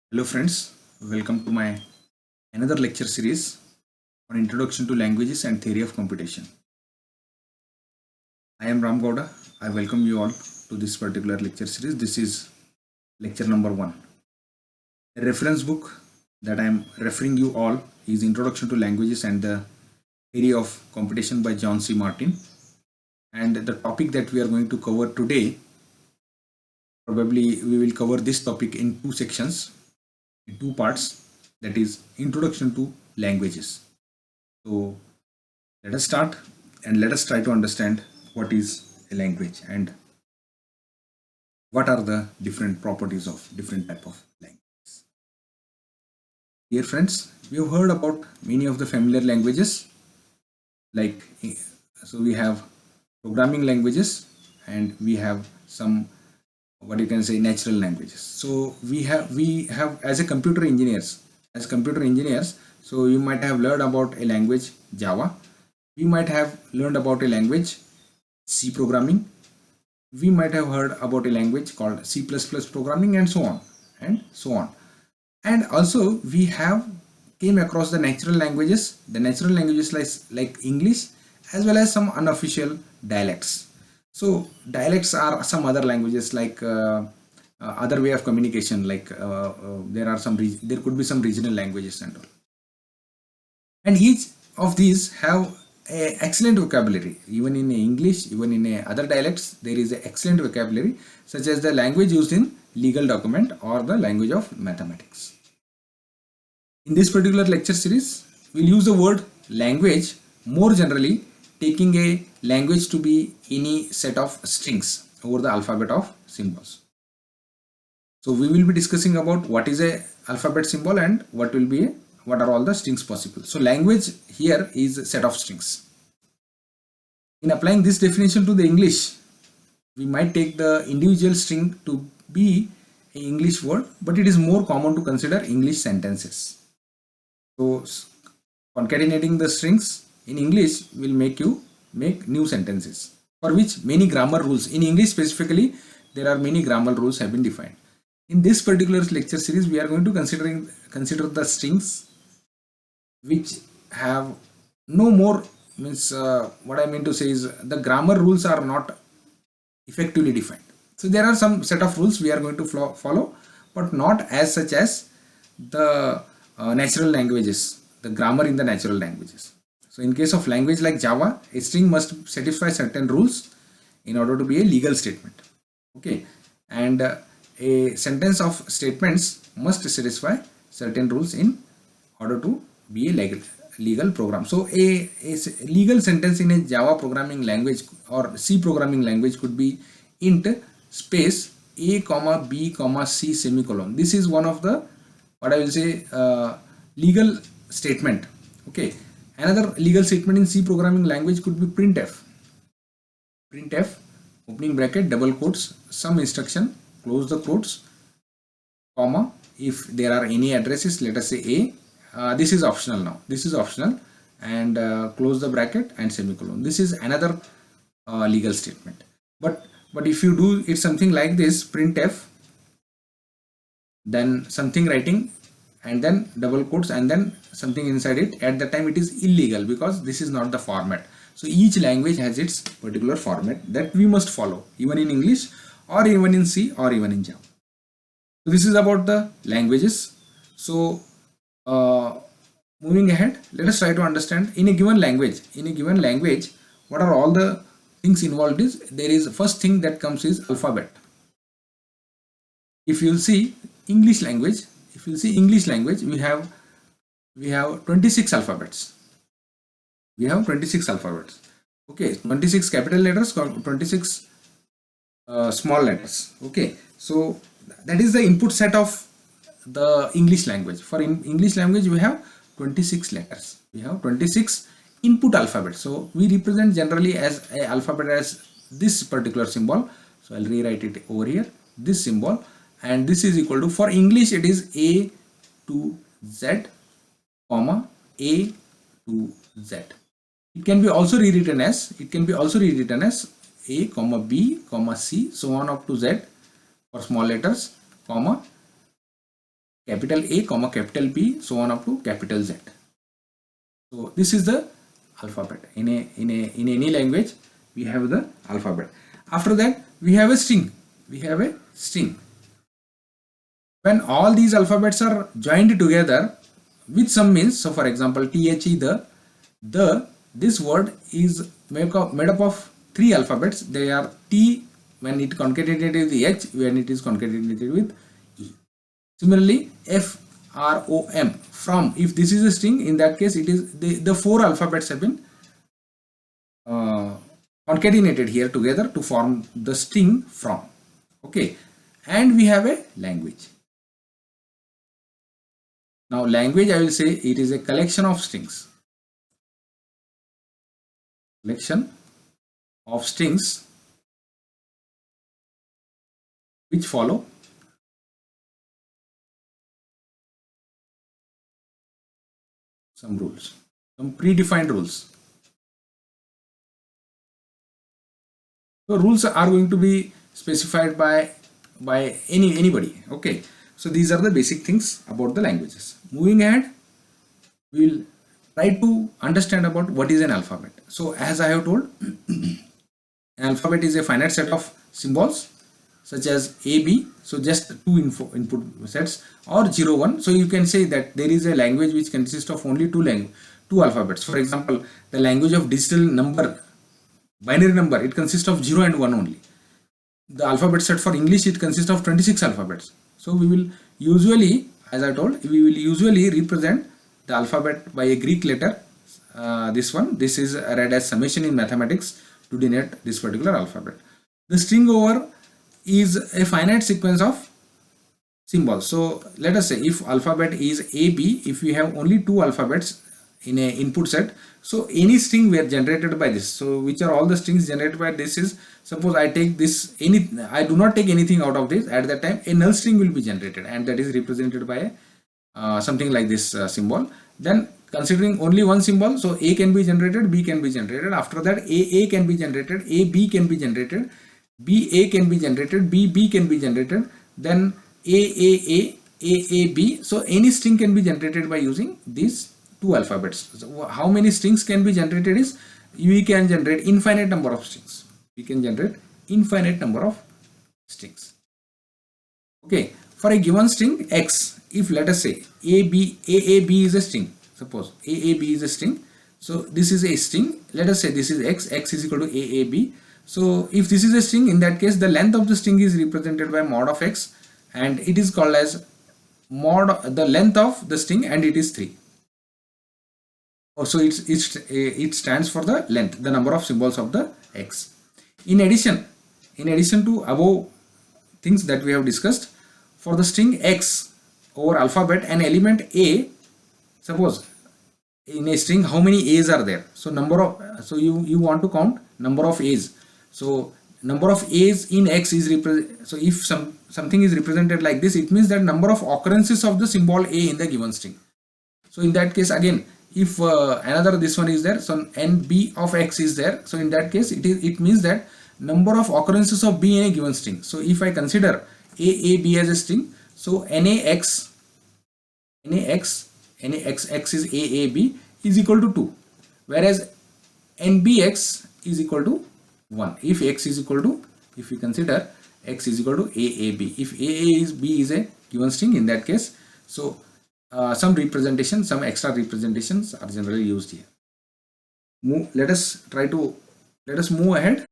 Hello friends, welcome to my another lecture series on Introduction to Languages and Theory of Computation. I am Ram Gowda. I welcome you all to this particular lecture series. This is lecture number 1. The reference book that I am referring you all is Introduction to Languages and the Theory of Computation by John C. Martin. And the topic that we are going to cover today, probably we will cover this topic in two sections, in two parts, that is Introduction to Languages. So let us start and let us try to understand what is a language and what are the different properties of different type of languages. Dear friends, we have heard about many of the familiar languages, like so we have programming languages and we have some, what you can say, natural languages. So we have as computer engineers, so you might have learned about a language Java. We might have learned about a language C programming. We might have heard about a language called C++ programming, and so on and so on. And also we have came across the natural languages like English, as well as some unofficial dialects. So dialects are some other languages, like other way of communication, like there could be some regional languages and all. And each of these have a excellent vocabulary. Even in English, even in other dialects, there is an excellent vocabulary, such as the language used in legal document or the language of mathematics. In this particular lecture series, we'll use the word language more generally, taking a language to be any set of strings over the alphabet of symbols. So we will be discussing about what is a alphabet symbol and what are all the strings possible. So language here is a set of strings. In applying this definition to the English, we might take the individual string to be an English word, but it is more common to consider English sentences. So concatenating the strings in English will make you make new sentences, for which many grammar rules in English specifically, there are many grammar rules have been defined. In this particular lecture series, we are going to consider the strings which have no more, means what I mean to say is the grammar rules are not effectively defined. So there are some set of rules we are going to follow, but not as such as the natural languages, the grammar in the natural languages. So in case of language like Java, a string must satisfy certain rules in order to be a legal statement. Okay, and a sentence of statements must satisfy certain rules in order to be a legal program. So a legal sentence in a Java programming language or C programming language could be int space a comma b comma c semicolon. This is one of the, what I will say, legal statement. Okay, another legal statement in C programming language could be printf. Opening bracket, double quotes, some instruction, close the quotes, comma, if there are any addresses, let us say a, this is optional now, this is optional, and close the bracket and semicolon. This is another legal statement. But if you do it something like this, printf, then something writing, and then double quotes, and then something inside it, at the time it is illegal, because this is not the format. So each language has its particular format that we must follow, even in English or even in C or even in Java. So this is about the languages. So moving ahead, let us try to understand in a given language, what are all the things involved. Is there is first thing that comes is alphabet. If you see English language, we have 26 alphabets. Okay, 26 capital letters, 26 small letters. Okay, so that is the input set of the English language. For English language, we have 26 letters. We have 26 input alphabets. So we represent generally as a alphabet as this particular symbol. So I'll rewrite it over here, this symbol, and this is equal to, for English it is A to Z, comma A to Z. It can be also rewritten as A, comma B, comma C, so on up to Z for small letters, comma capital A comma capital P so on up to capital Z. So this is the alphabet. In any language we have the alphabet. After that we have a string. When all these alphabets are joined together with some means, so for example the, this word is made up of 3 alphabets. They are T when it concatenated with H, when it is concatenated with E. Similarly F, R, O, M, from, if this is a string, in that case it is the 4 alphabets have been concatenated here together to form the string from. Okay, and we have a language. Now language, I will say it is a collection of strings. Collection of strings which follow some rules, some predefined rules. So rules are going to be specified by anybody. Okay, so these are the basic things about the languages. Moving ahead, we will try to understand about what is an alphabet. So as I have told, an alphabet is a finite set of symbols such as A, B, so just 2 input sets, or 0, 1. So you can say that there is a language which consists of only 2 alphabets. For example, the language of digital number, binary number, it consists of 0 and 1 only. The alphabet set for English, it consists of 26 alphabets. So we will usually, as I told, we will usually represent the alphabet by a Greek letter. This is read as summation in mathematics to denote this particular alphabet. The string over is a finite sequence of symbols. So let us say if alphabet is AB, if we have only 2 alphabets in a input set, so any string were generated by this. So which are all the strings generated by this is, suppose I take this, I do not take anything out of this, at that time a null string will be generated, and that is represented by something like this symbol. Then considering only one symbol, so A can be generated, B can be generated. After that A can be generated, AB can be generated, BA can be generated, BB can be generated, then AAB. So any string can be generated by using these 2 alphabets. So how many strings can be generated is, we can generate infinite number of strings. We can generate infinite number of strings. Okay, for a given string X, if let us say AAB is a string, suppose AAB is a string. So this is a string, let us say this is X is equal to AAB. So if this is a string, in that case the length of the string is represented by mod of X, and it is called as mod the length of the string, and it is 3. So it stands for the length, the number of symbols of the X. In addition to above things that we have discussed, for the string X over alphabet, an element A, suppose in a string how many A's are there, so you want to count number of A's. So number of A's in X is so if something is represented like this, it means that number of occurrences of the symbol A in the given string. So in that case again, if another this one is there, so NB of X is there, so in that case it means that number of occurrences of B in a given string. So if I consider AAB as a string, so NAX is AAB is equal to 2, whereas NBX is equal to 1. If X is equal to, if we consider X is equal to AAB, if AA is B is a given string, in that case, so some extra representations are generally used here. Let us move ahead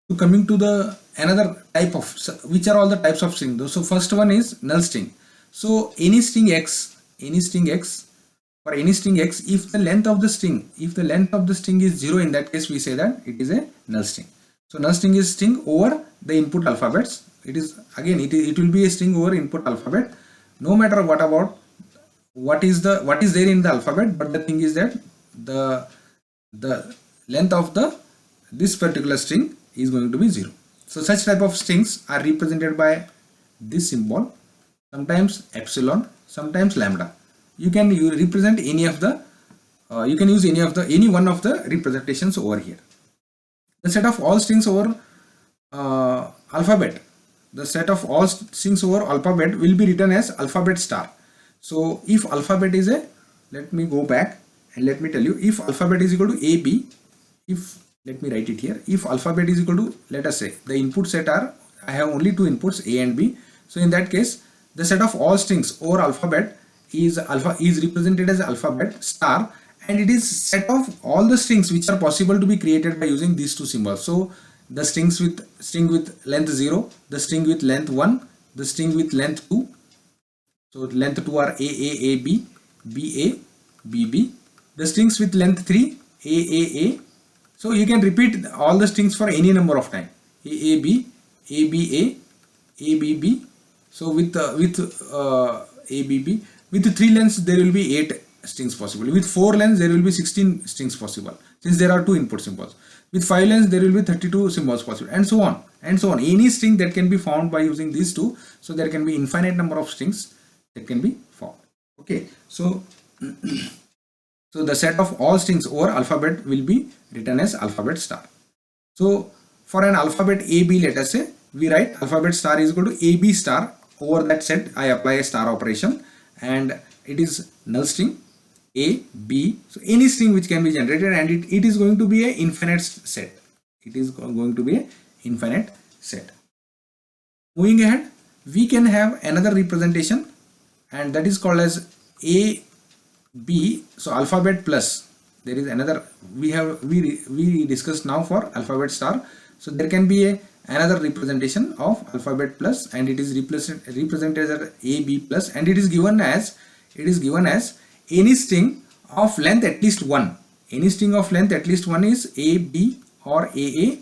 to coming to the another type of, which are all the types of string. So first one is null string. So any string X, for any string X, if the length of the string is 0, in that case we say that it is a null string. So null string is string over the input alphabets. It is again it will be a string over input alphabet, no matter what is there in the alphabet, but the thing is that the length of this particular string is going to be 0. So such type of strings are represented by this symbol, sometimes epsilon, sometimes lambda. You can represent any of the you can use any one of the representations over here. The set of all strings over alphabet, the set of all strings over alphabet will be written as alphabet star. So if alphabet is a, let me go back and let me tell you, if alphabet is equal to AB, if, let me write it here, if alphabet is equal to, let us say the input set are, I have only two inputs A and B. So in that case, the set of all strings over alphabet is represented as alphabet star, and it is set of all the strings which are possible to be created by using these two symbols. So the string with length 0, the string with length 1, the string with length 2. So length 2 are AB, BA, BB. The strings with length 3, AAA. So you can repeat all the strings for any number of time. AAB, ABA, ABB. So with ABB, with 3 lengths there will be 8 strings possible. With 4 lengths there will be 16 strings possible, since there are 2 input symbols. With 5 lengths there will be 32 symbols possible, and so on and so on. Any string that can be found by using these two. So there can be infinite number of strings that can be found. Okay, so so the set of all strings over alphabet will be written as alphabet star. So for an alphabet AB, let us say, we write alphabet star is equal to AB star. Over that set I apply a star operation, and it is null string A, B. So any string which can be generated, and it is going to be an infinite set. It is going to be an infinite set. Moving ahead, we can have another representation, and that is called as A, B. So alphabet plus, there is another, we discussed now for alphabet star. So there can be another representation of alphabet plus, and it is represented as AB plus, and it is given as any string of length at least 1. Any string of length at least 1 is AB or AA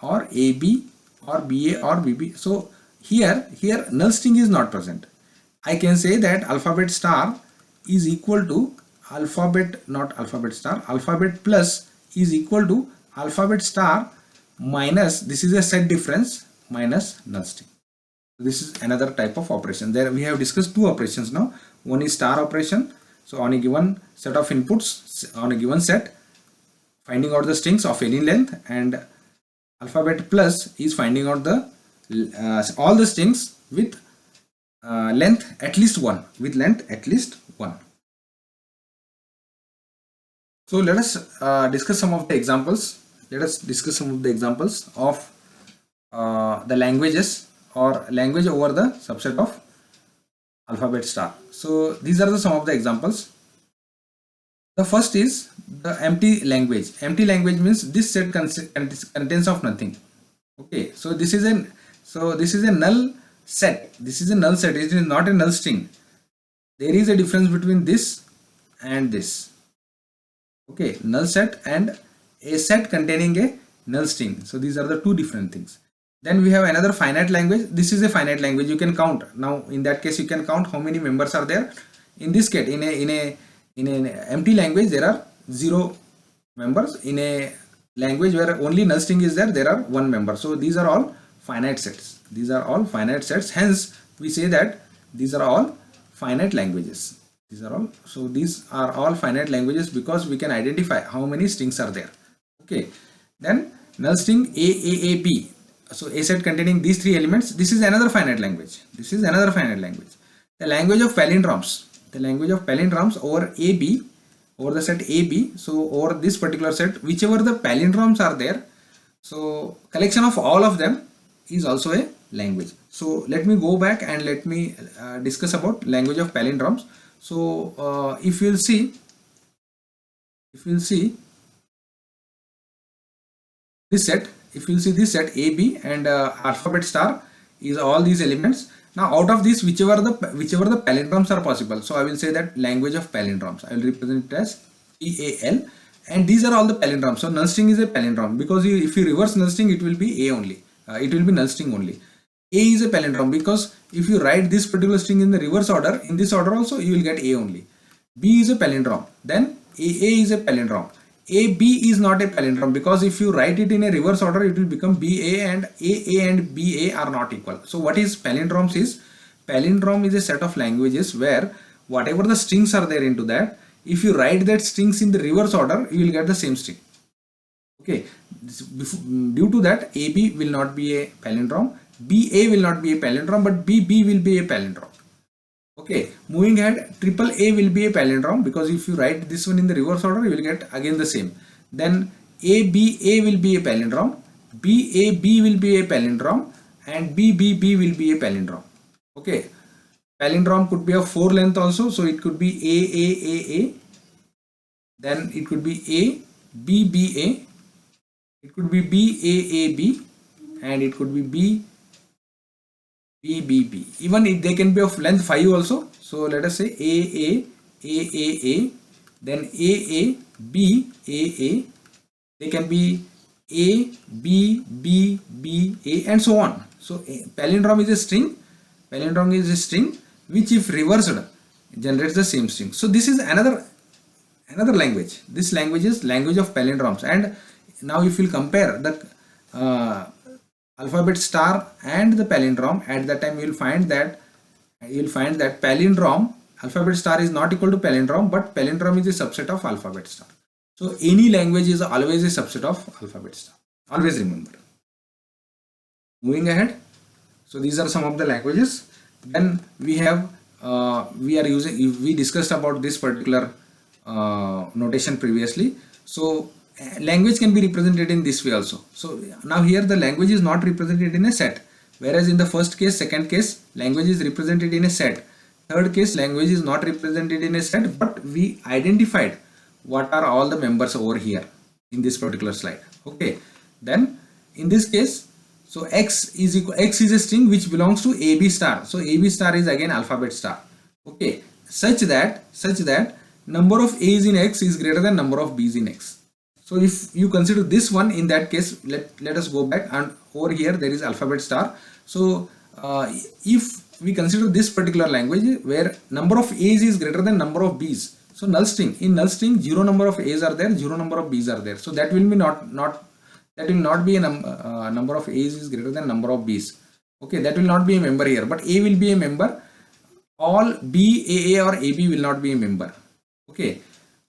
or AB or BA or BB. So here null string is not present. I can say that alphabet star is equal to alphabet plus is equal to alphabet star minus, this is a set difference, minus null string. This is another type of operation. There we have discussed two operations now. One is star operation. So on a given set of inputs, on a given set, finding out the strings of any length, and alphabet plus is finding out the all the strings with length at least 1. So let us discuss some of the examples. Of the languages or language over the subset of alphabet star. So these are some of the examples. The first is the empty language. Empty language means this set contains of nothing. Okay, so this is a null set. This is a null set. It is not a null string. There is a difference between this and this. Okay, null set and a set containing a null string. So these are the two different things. Then we have another finite language. This is a finite language. You can count. Now in that case you can count how many members are there. In this case, in an empty language there are 0 members. In a language where only null string is there, there are 1 member. So these are all finite sets. Hence we say that these are all finite languages. These are all finite languages because we can identify how many strings are there. Okay, then null string AAB. So a set containing these 3 elements. This is another finite language. The language of palindromes. Over AB, over the set AB. So over this particular set, whichever the palindromes are there, so collection of all of them is also a language. So let me go back and let me discuss about language of palindromes. So if you'll see this set, AB and alphabet star is all these elements. Now out of this, whichever the palindromes are possible, so I will say that language of palindromes. I will represent it as PAL, and these are all the palindromes. So null string is a palindrome because if you reverse null string, it will be A only. It will be null string only. A is a palindrome because if you write this particular string in the reverse order, in this order also you will get A only. B is a palindrome. Then AA is a palindrome. AB is not a palindrome because if you write it in a reverse order, it will become BA, and AA and BA are not equal. So what is palindromes is? Palindrome is a set of languages where whatever the strings are there into that, if you write that strings in the reverse order, you will get the same string. Okay, due to that AB will not be a palindrome, BA will not be a palindrome, but BB will be a palindrome. Okay, moving ahead, triple A will be a palindrome, because if you write this one in the reverse order, you will get again the same. Then ABA will be a palindrome, BAB will be a palindrome, and BBB will be a palindrome. Okay, palindrome could be of 4 length also, so it could be AAAA, then it could be ABBA, it could be BAAB, and it could be BBB. Even if they can be of length 5 also. So let us say AAAA, then AABAA. They can be ABBBA and so on. So palindrome is a string. Palindrome is a string which, if reversed, generates the same string. So this is another language. This language is language of palindromes. And now if you compare the alphabet star and the palindrome, at that time you will find that palindrome, alphabet star is not equal to palindrome, but palindrome is a subset of alphabet star. So any language is always a subset of alphabet star. Always remember. Moving ahead. So these are some of the languages. Then we have we discussed about this particular notation previously. So language can be represented in this way also. So now here the language is not represented in a set, whereas in the first case, second case, language is represented in a set. Third case, language is not represented in a set, but we identified what are all the members over here in this particular slide. Okay, then in this case, so X is a string which belongs to AB star. So AB star is again alphabet star. Okay, such that number of A's in X is greater than number of B's in X. So if you consider this one, in that case, let us go back, and over here there is alphabet star. So if we consider this particular language where number of A's is greater than number of B's, so null string, in null string 0 number of A's are there, 0 number of B's are there. So that will be that will not be a number of A's is greater than number of B's. Okay, that will not be a member here, but A will be a member. All B, AA or AB will not be a member. Okay,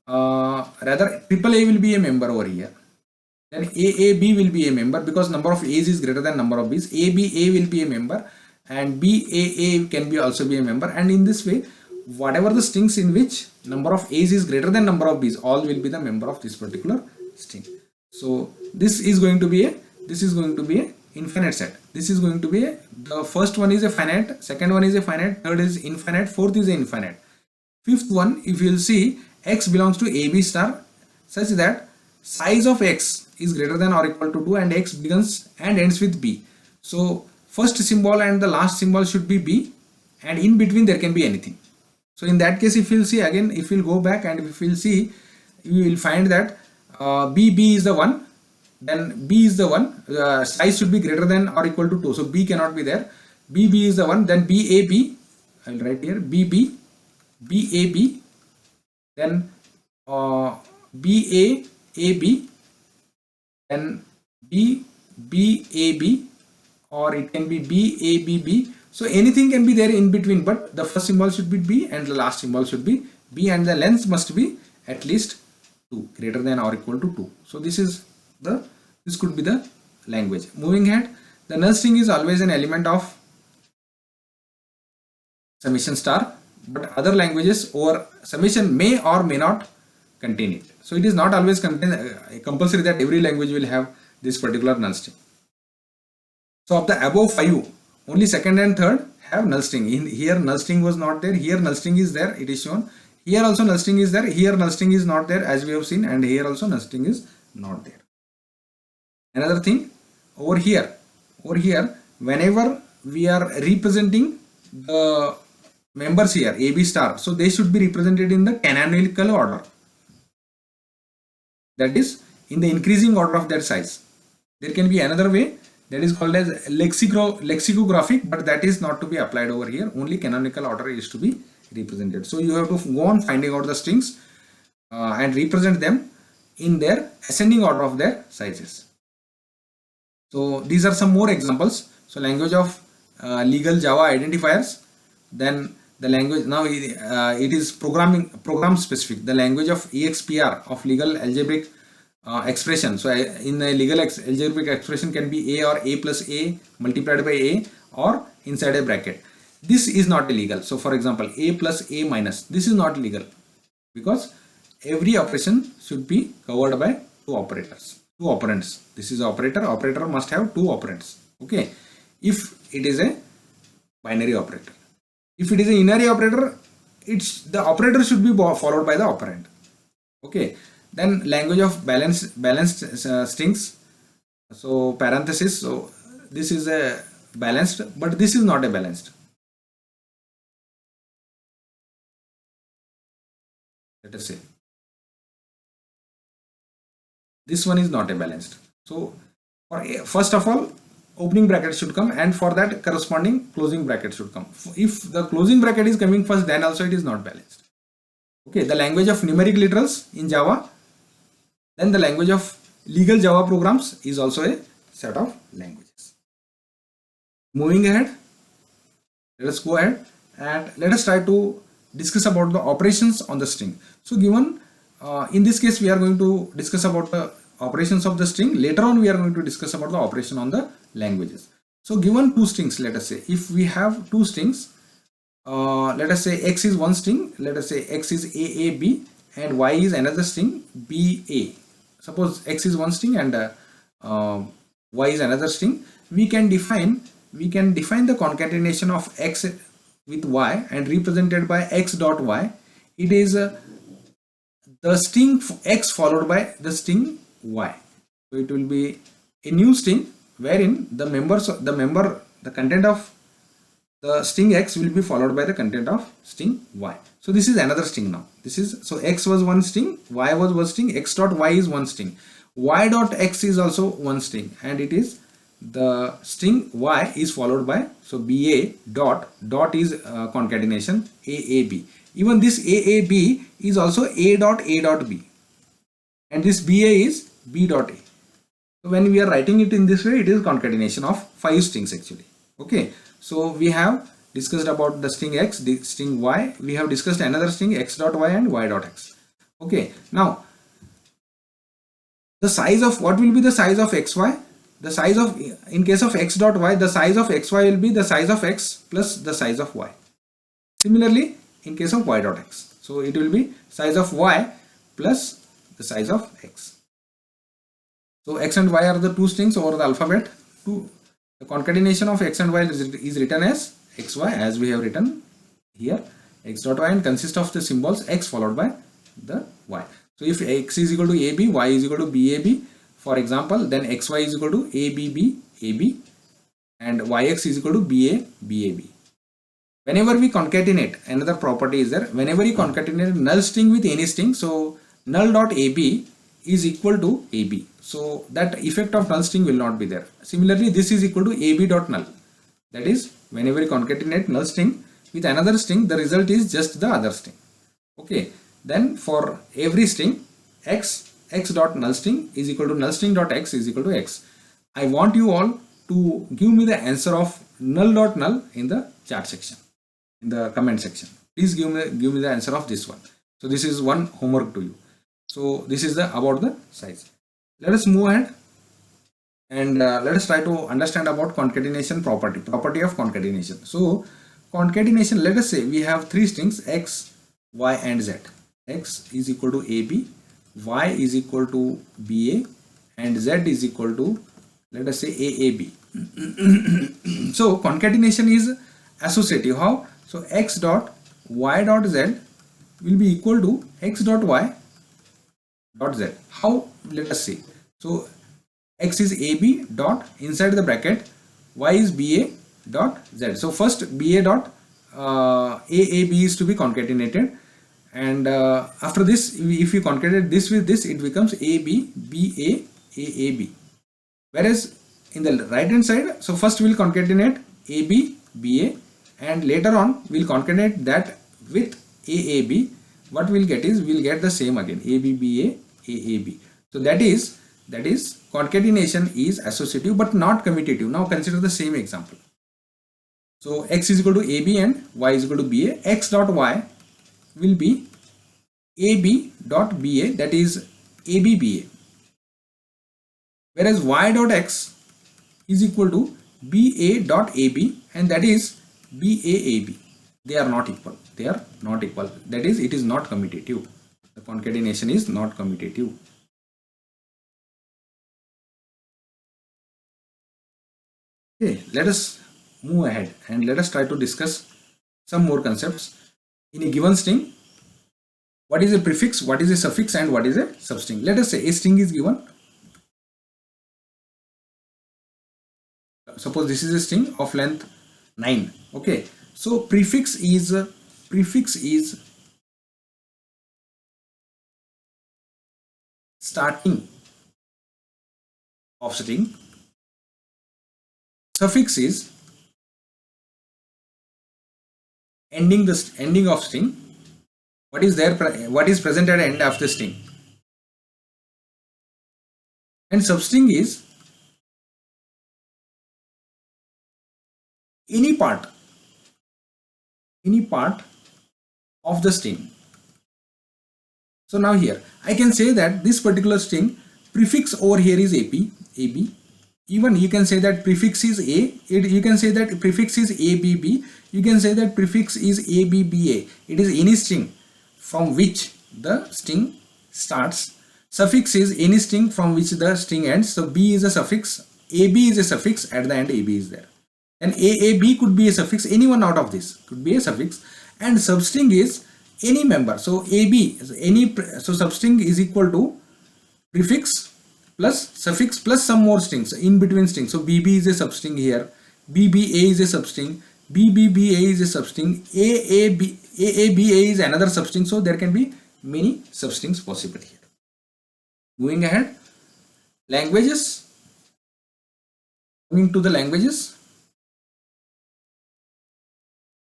rather triple A will be a member over here. Then AAB will be a member, because number of A's is greater than number of B's. ABA will be a member, and BAA can be also be a member. And in this way, whatever the strings in which number of A's is greater than number of B's, all will be the member of this particular string. So this is going to be a infinite set. This is going to be the first one is a finite, second one is a finite, third is infinite, fourth is a infinite. Fifth one, if you will see, X belongs to AB star such that size of X is greater than or equal to 2, and X begins and ends with B. So first symbol and the last symbol should be B, and in between there can be anything. So in that case, if you will see again, if you will go back and if you will see, you will find that BB is the one, then B is the one, size should be greater than or equal to 2, so B cannot be there. BB is the one, then BAB, I will write here BB, BAB, then BAAB, then BBAB, or it can be BABB. So anything can be there in between, but the first symbol should be B and the last symbol should be B, and the length must be at least 2, greater than or equal to 2. So this could be the language. Moving ahead, the null string is always an element of summation star, but other languages or summation may or may not contain it. So it is not always compulsory that every language will have this particular null string. So of the above 5, only second and third have null string. In here null string was not there, here null string is there, it is shown. Here also null string is there, here null string is not there, as we have seen, and here also null string is not there. Another thing, over here, whenever we are representing the members here, AB star, so they should be represented in the canonical order. That is, in the increasing order of their size. There can be another way, that is called as lexicographic, but that is not to be applied over here. Only canonical order is to be represented. So you have to go on finding out the strings and represent them in their ascending order of their sizes. So these are some more examples. So language of legal Java identifiers. Then the language, now it is program specific. The language of EXPR of legal algebraic expression. So in a legal algebraic expression can be a or a plus a multiplied by a or inside a bracket. This is not illegal. So for example, a plus a minus, this is not legal because every operation should be covered by two operands. This is operator must have two operands. Okay, if it is a binary operator. If it is a unary operator, the operator should be followed by the operand. Okay, then language of balanced strings. So parenthesis. So this is a balanced, but this is not a balanced. Let us say this one is not a balanced. So first of all, opening bracket should come, and for that corresponding closing bracket should come. If the closing bracket is coming first, then also it is not balanced. Okay, the language of numeric literals in Java, then the language of legal Java programs is also a set of languages. Moving ahead, let us go ahead and let us try to discuss about the operations on the string. So given in this case we are going to discuss about the operations of the string. Later on we are going to discuss about the operation on the languages. So given two strings, let us say if we have two strings, let us say x is one string, let us say x is AAB and y is another string BA. Suppose x is one string and y is another string. We can define the concatenation of x with y and represented by x dot y. It is the string x followed by the string y. So it will be a new string wherein the content of the string x will be followed by the content of string y. So this is another string now. So x was one string, y was one string, x dot y is one string, y dot x is also one string, and it is the string y is followed by, so BA dot is concatenation AAB. Even this AAB is also A dot B, and this BA is B dot A. So when we are writing it in this way, it is concatenation of 5 strings actually. Okay, so we have discussed about the string x, the string y. We have discussed another string x dot y and y dot x. Okay, now the size of, what will be the size of xy? The size of, in case of x dot y, the size of xy will be the size of x plus the size of y. Similarly, in case of y dot x, so it will be size of y plus the size of x. So x and y are the two strings over the alphabet. The concatenation of x and y is written as xy, as we have written here, x dot y, and consists of the symbols x followed by the y. So if x is equal to AB, y is equal to BAB, for example, then xy is equal to ABB AB and yx is equal to BA BAB. Whenever we concatenate, another property is there, whenever you concatenate null string with any string, so null dot AB is equal to AB. So that effect of null string will not be there. Similarly, this is equal to AB dot null. That is, whenever you concatenate null string with another string, the result is just the other string. Okay, then for every string, x dot null string is equal to null string dot x is equal to x. I want you all to give me the answer of null dot null in the chat section, in the comment section. Please give me the answer of this one. So this is one homework to you. So this is about the size. Let us move ahead and let us try to understand about concatenation property of concatenation. So concatenation, let us say we have three strings x, y and z. X is equal to AB, y is equal to BA and z is equal to, let us say, AAB. So concatenation is associative. How? So x dot y dot z will be equal to x dot y dot z. How? Let us see. So x is AB dot, inside the bracket, y is BA dot z. So first BA dot AAB is to be concatenated, and after this, if you concatenate this with this, it becomes AB BA AAB. Whereas in the right hand side, so first we will concatenate AB BA, and later on we will concatenate that with AAB. What we will get is, we will get the same again, AB BA AAB. So that is concatenation is associative but not commutative. Now consider the same example. So x is equal to AB and y is equal to BA. X dot y will be AB dot BA, that is AB BA. whereas y dot x is equal to ba dot ab, and that is baab. They are not equal. They are not equal. That is, it is not commutative. The concatenation is not commutative. Okay, let us move ahead and let us try to discuss some more concepts. In a given string, what is a prefix, what is a suffix, and what is a substring? Let us say a string is given. Suppose this is a string of length 9. Okay, so prefix is starting of string. Suffix is ending of string. What is there? What is present at the end of the string? And substring is any part of the string. So now here I can say that this particular string prefix over here is ab. Even you can say that prefix is a. You can say that prefix is abb. You can say that prefix is abba. It is any string from which the string starts. Suffix is any string from which the string ends. So b is a suffix, ab is a suffix, at the end ab is there. And aab could be a suffix, any one out of this could be a suffix. And substring is any member. So ab is any, so substring is equal to prefix plus suffix plus some more strings, in between strings. So bb is a substring here, bba is a substring, bbba is a substring, aaba is another substring. So there can be many substrings possible here. Moving ahead, languages. Coming to the languages.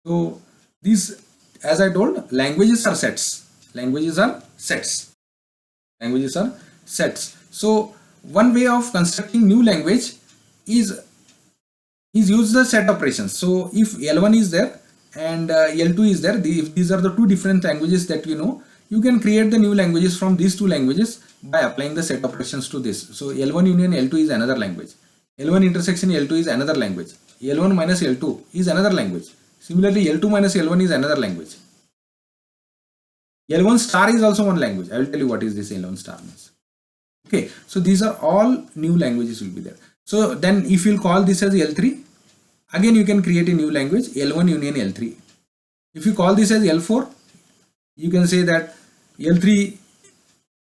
So these, as I told, languages are sets. Languages are sets. Languages are sets. So one way of constructing new language is use the set operations. So if L1 is there and L2 is there, if these are the two different languages that you know, you can create the new languages from these two languages by applying the set operations to this. So L1 union L2 is another language. L1 intersection L2 is another language. L1 minus L2 is another language. Similarly, L2 minus L1 is another language. L1 star is also one language. I will tell you what is this L1 star means. Okay, so these are all new languages will be there. So then if you call this as L3, again you can create a new language, L1 union L3. If you call this as L4, you can say that L3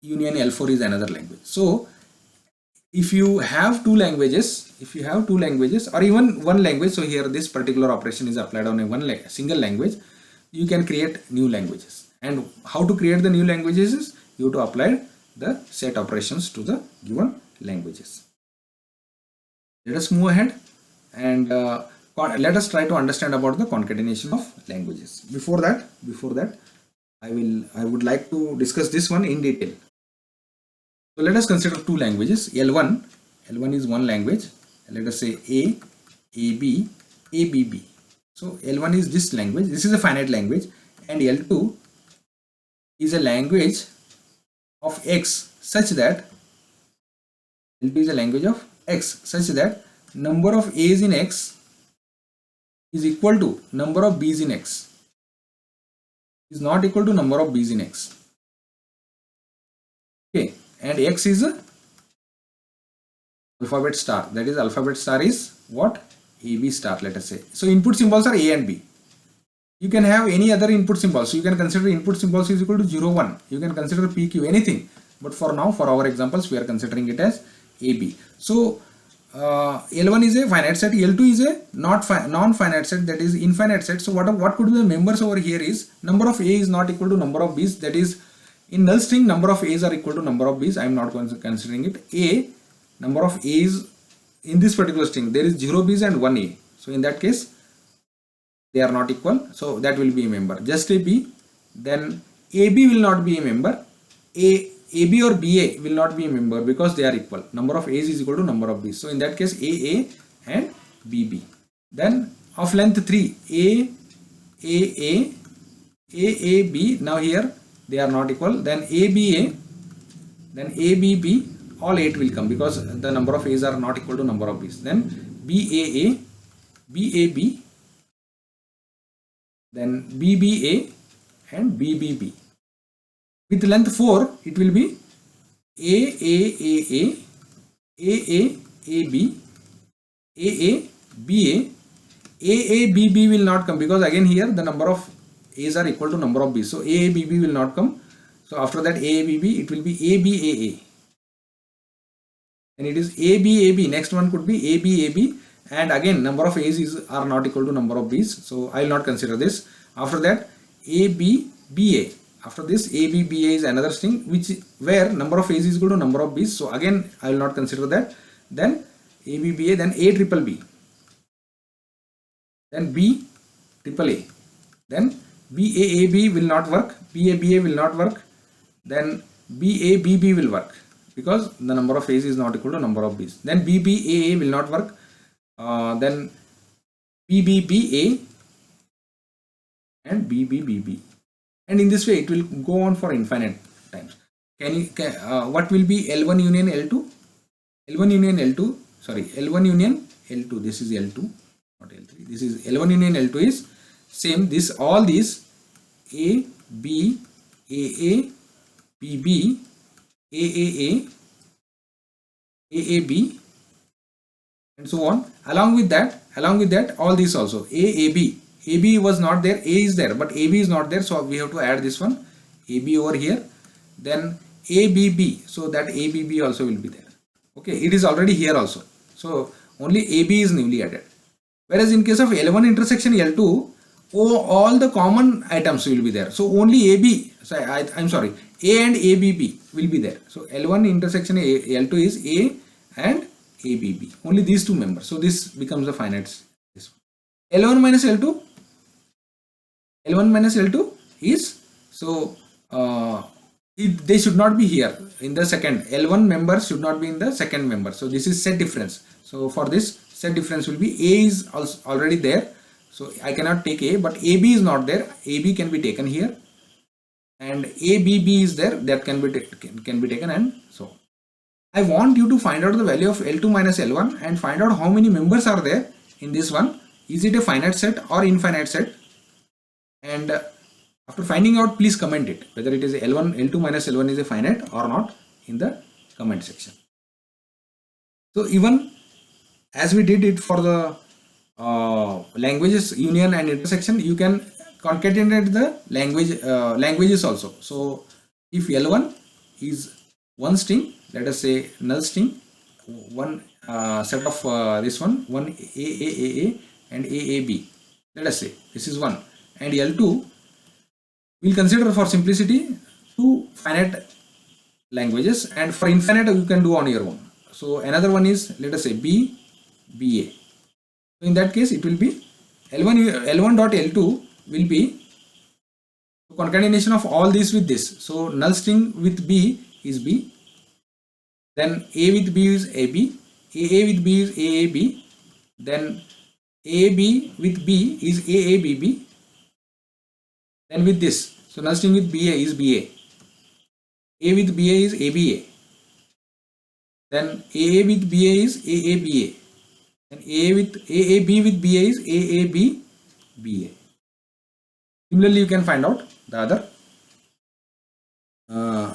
union L4 is another language. So if you have two languages, or even one language, so here this particular operation is applied on a single language, you can create new languages. And how to create the new languages is you have to apply the set operations to the given languages. Let us move ahead and let us try to understand about the concatenation of languages. Before that, I would like to discuss this one in detail. So let us consider two languages. L1 is one language. Let us say A, AB, ABB. So L1 is this language. This is a finite language, and L2 is a language of X such that L2 is a language of X such that number of A's in X is equal to number of B's in X, is not equal to number of B's in X. Okay, and X is a alphabet star. That is, alphabet star is what? AB star, let us say. So input symbols are A and B. You can have any other input symbols. So you can consider input symbols is equal to 0, 1. You can consider PQ, anything. But for now, for our examples, we are considering it as AB. So L1 is a finite set, L2 is a non-finite set, that is infinite set. So what could be the members over here is number of A is not equal to number of B's. That is, in null string, number of A's are equal to number of B's. I am not considering it. Number of A's in this particular string, there is 0 B's and 1 A. So in that case, they are not equal. So that will be a member. Just a B. Then AB will not be a member. AB or BA will not be a member because they are equal. Number of A's is equal to number of B's. So in that case, AA and BB. Then of length 3, AA, AAB. Now here they are not equal. Then ABA, then ABB all 8 will come because the number of A's are not equal to number of B's. Then BAA, BAB, then BBA and BBB. With length 4, it will be AAAA, AAAB, AABA, AABB will not come because again here the number of A's are equal to number of B's. So AABB will not come. So after that AABB, it will be ABAA. And it is ABAB. Next one could be ABAB. And again number of A's are not equal to number of B's. So I will not consider this. After that ABBA. After this ABBA is another string where number of A's is equal to number of B's. So again I will not consider that. Then ABBA, then ABBB. Then BAAA. Then BAAB will not work. BABA will not work. Then BABB will work because the number of A's is not equal to number of B's. Then BBAA will not work. Then BBBA and BBBB. And in this way it will go on for infinite times. What will be L1 union L2? L1 union L2, sorry, L1 union L2, this is L2, not L3, this is L1 union L2 is same, all these A, B, AA, BB, AAA, AAB and so on. Along with that all these also AAB. AB was not there, A is there, but AB is not there, so we have to add this one AB over here. Then ABB, so that ABB also will be there. Okay, it is already here also, so only AB is newly added. Whereas in case of L1 intersection L2, all the common items will be there, so only AB, I'm sorry, A and ABB will be there. So L1 intersection L2 is A and ABB, only these two members, so this becomes the finite. L1 minus L2, L1 minus L2 is, so they should not be here in the second. L1 members should not be in the second member. So this is set difference. So for this set difference will be A is also already there. So I cannot take A, but AB is not there. AB can be taken here, and ABB is there, that can be taken, and so I want you to find out the value of L2 minus L1 and find out how many members are there in this one. Is it a finite set or infinite set? And after finding out, please comment it whether it is L2 minus L1 is a finite or not in the comment section. So even as we did it for the languages union and intersection, you can concatenate the languages also. So if L1 is one string, let us say null string, one set of this one AAAA and AAB, let us say this is one, and L2 we'll consider for simplicity two finite languages, and for infinite you can do on your own. So another one is, let us say BA. So in that case it will be L1 dot L2 will be concatenation of all these with this. So null string with B is B, then A with B is AB, AA with B is AAB, then AB with B is AABB, then with this, so null string with BA is BA, A with BA is ABA, then AA with BA is AABA, and AAB with BA is AABBA. Similarly, you can find out the other.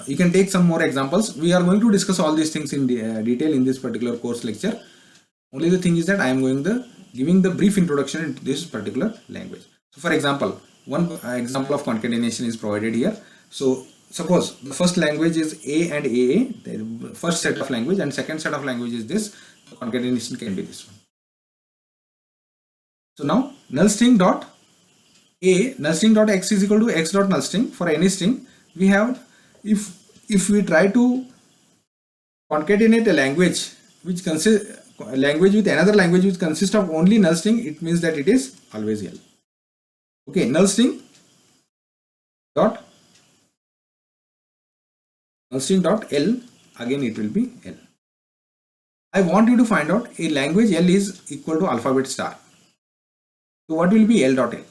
You can take some more examples. We are going to discuss all these things in detail in this particular course lecture. Only the thing is that I am giving the brief introduction into this particular language. So for example, one example of concatenation is provided here. So suppose the first language is A and AA, the first set of language, and second set of language is this. The concatenation can be this one. So now null string dot A, null string dot x is equal to x dot null string. For any string, we have, if we try to concatenate a language which consists with another language which consists of only null string, it means that it is always L. Okay, null string dot L, again it will be L. I want you to find out a language L is equal to alphabet star. So what will be L dot L?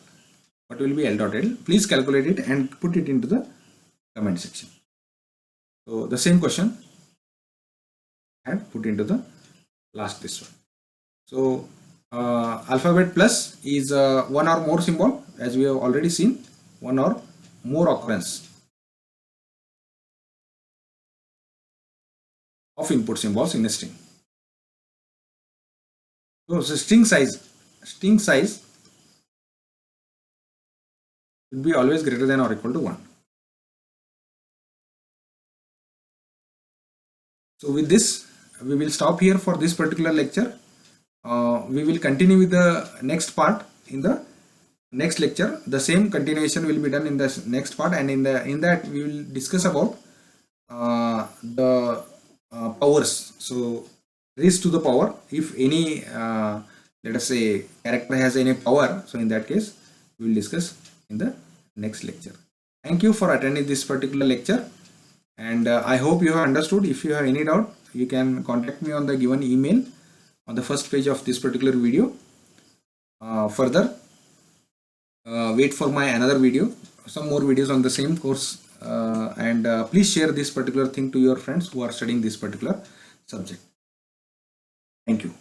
What will be L dot L? Please calculate it and put it into the comment section. So the same question. had put into the last this one. So alphabet plus is one or more symbol, as we have already seen, one or more occurrence of input symbols in a string. So string size will be always greater than or equal to 1. So with this, we will stop here for this particular lecture. We will continue with the next part in the next lecture. The same continuation will be done in the next part, and in that we will discuss about the powers. So raised to the power, if any let us say character has any power, so in that case we will discuss in the next lecture. Thank you for attending this particular lecture, and I hope you have understood. If you have any doubt, you can contact me on the given email on the first page of this particular video. Further, wait for my another video, some more videos on the same course, and please share this particular thing to your friends who are studying this particular subject. Thank you.